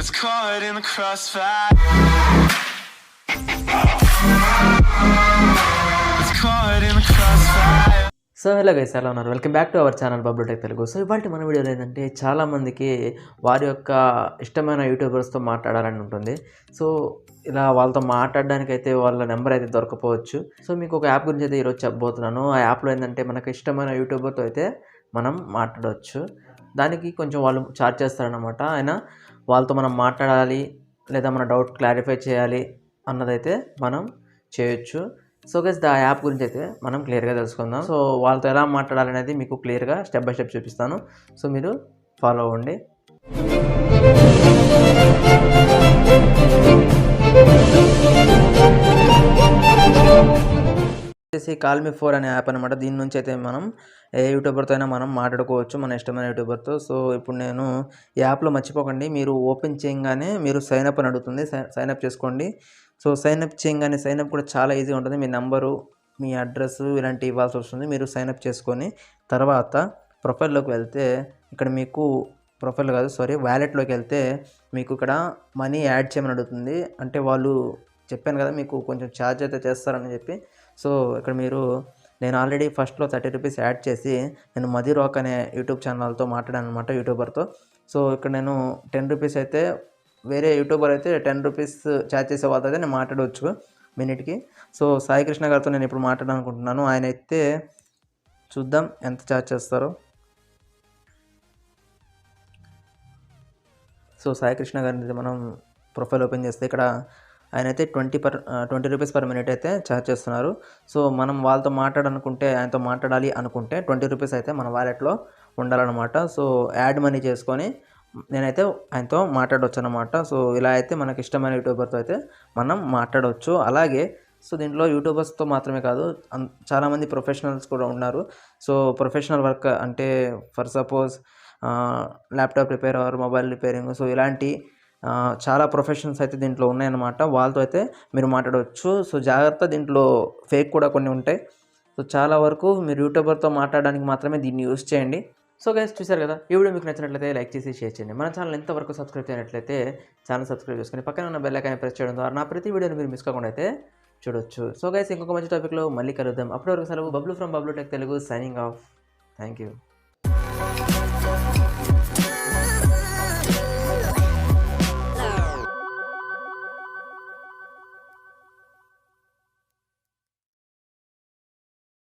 gets caught in the crossfire. Gets caught in the crossfire. So hello guys, ఎలా ఉన్నారు? Welcome back to our channel Bablu Tech Telugu. So ఇవాళ మన వీడియోలో ఏంటంటే చాలామందికి వారి యొక్క ఇష్టమైన యూట్యూబర్స్తో మాట్లాడాలని ఉంటుంది. సో ఇలా వాళ్ళతో మాట్లాడడానికైతే వాళ్ళ నెంబర్ అయితే దొరకపోవచ్చు. సో మీకు ఒక యాప్ గురించి అయితే ఈరోజు చెప్పబోతున్నాను. ఆ యాప్లో ఏంటంటే మనకు ఇష్టమైన యూట్యూబర్తో అయితే మనం మాట్లాడవచ్చు. దానికి కొంచెం వాళ్ళు చార్జ్ చేస్తారనమాట. అయినా వాళ్ళతో మనం మాట్లాడాలి లేదా మన డౌట్ క్లారిఫై చేయాలి అన్నదైతే మనం చేయొచ్చు. సో గైస్, ఆ యాప్ గురించి అయితే మనం క్లియర్గా తెలుసుకుందాం. సో వాళ్ళతో ఎలా మాట్లాడాలనేది మీకు క్లియర్గా స్టెప్ బై స్టెప్ చూపిస్తాను. సో మీరు ఫాలో అవ్వండి. కాల్ మీ 4 అనే యాప్ అనమాట. దీని నుంచి అయితే మనం ఏ యూట్యూబర్తో అయినా మనం మాట్లాడుకోవచ్చు, మన ఇష్టమైన యూట్యూబర్తో. సో ఇప్పుడు నేను ఈ యాప్లో మర్చిపోకండి, మీరు ఓపెన్ చేయగానే మీరు సైన్అప్ అని అడుగుతుంది. సైన్అప్ చేసుకోండి. సో సైన్అప్ చేయగానే సైన్అప్ కూడా చాలా ఈజీగా ఉంటుంది. మీ నెంబరు, మీ అడ్రస్ ఇలాంటివి ఇవ్వాల్సి వస్తుంది. మీరు సైన్అప్ చేసుకొని తర్వాత ప్రొఫైల్లోకి వెళ్తే ఇక్కడ మీకు వ్యాలెట్లోకి వెళ్తే మీకు ఇక్కడ మనీ యాడ్ చేయమని అడుగుతుంది. అంటే వాళ్ళు చెప్పాను కదా మీకు కొంచెం ఛార్జ్ అయితే చేస్తారని చెప్పి. సో ఇక్కడ నేను ఆల్రెడీ ఫస్ట్లో 30 రూపీస్ యాడ్ చేసి నేను మదిరాక్ అనే యూట్యూబ్ ఛానల్తో మాట్లాడాను అనమాట, యూట్యూబర్తో. సో ఇక్కడ నేను 10 రూపీస్ అయితే, వేరే యూట్యూబర్ అయితే 10 రూపీస్ ఛార్జ్ చేసే వాళ్ళతో అయితే నేను మాట్లాడవచ్చు మినిట్కి. సో సాయి కృష్ణ గారితో నేను ఇప్పుడు మాట్లాడాలనుకుంటున్నాను. ఆయన అయితే చూద్దాం ఎంత ఛార్జ్ చేస్తారో. సో సాయి కృష్ణ గారిని మనం ప్రొఫైల్ ఓపెన్ చేస్తే ఇక్కడ ఆయన అయితే 20 రూపీస్ పర్ మినిట్ అయితే ఛార్జ్ చేస్తున్నారు. సో మనం వాళ్ళతో ఆయనతో మాట్లాడాలి అనుకుంటే 20 రూపీస్ అయితే మన వాలెట్లో ఉండాలన్నమాట. సో యాడ్ మనీ చేసుకొని నేనైతే ఆయనతో మాట్లాడవచ్చు అనమాట. సో ఇలా అయితే మనకి ఇష్టమైన యూట్యూబర్తో అయితే మనం మాట్లాడవచ్చు. అలాగే సో దీంట్లో యూట్యూబర్స్తో మాత్రమే కాదు, చాలామంది ప్రొఫెషనల్స్ కూడా ఉన్నారు. సో ప్రొఫెషనల్ వర్క్ అంటే for suppose laptop repair or mobile repairing, so ఇలాంటి చాలా ప్రొఫెషనల్స్ అయితే దీంట్లో ఉన్నాయన్నమాట. వాళ్ళతో అయితే మీరు మాట్లాడవచ్చు. సో జాగ్రత్త, దీంట్లో ఫేక్ కూడా కొన్ని ఉంటాయి. సో చాలా వరకు మీరు యూట్యూబర్తో మాట్లాడడానికి మాత్రమే దీన్ని యూజ్ చేయండి. సో గైస్, చూసారు కదా, ఈ వీడియో మీకు నచ్చినట్లయితే లైక్ చేసి షేర్ చేయండి. మన ఛానల్ ఎంతవరకు సబ్స్క్రైబ్ చేయనట్లయితే ఛానల్ సబ్స్క్రైబ్ చేసుకుని పక్కన ఉన్న బెల్ ఐకాన్ ప్రెస్ చేయడం ద్వారా నా ప్రతి వీడియోని మీరు మిస్ కాకుండా అయితే చూడొచ్చు. సో గైస్, ఇంకొక మంచి టాపిక్లో మళ్ళీ కలుద్దాం. అప్పటి వరకు సెలవు. Bablu from Bablu Tech Telugu signing off. Thank you.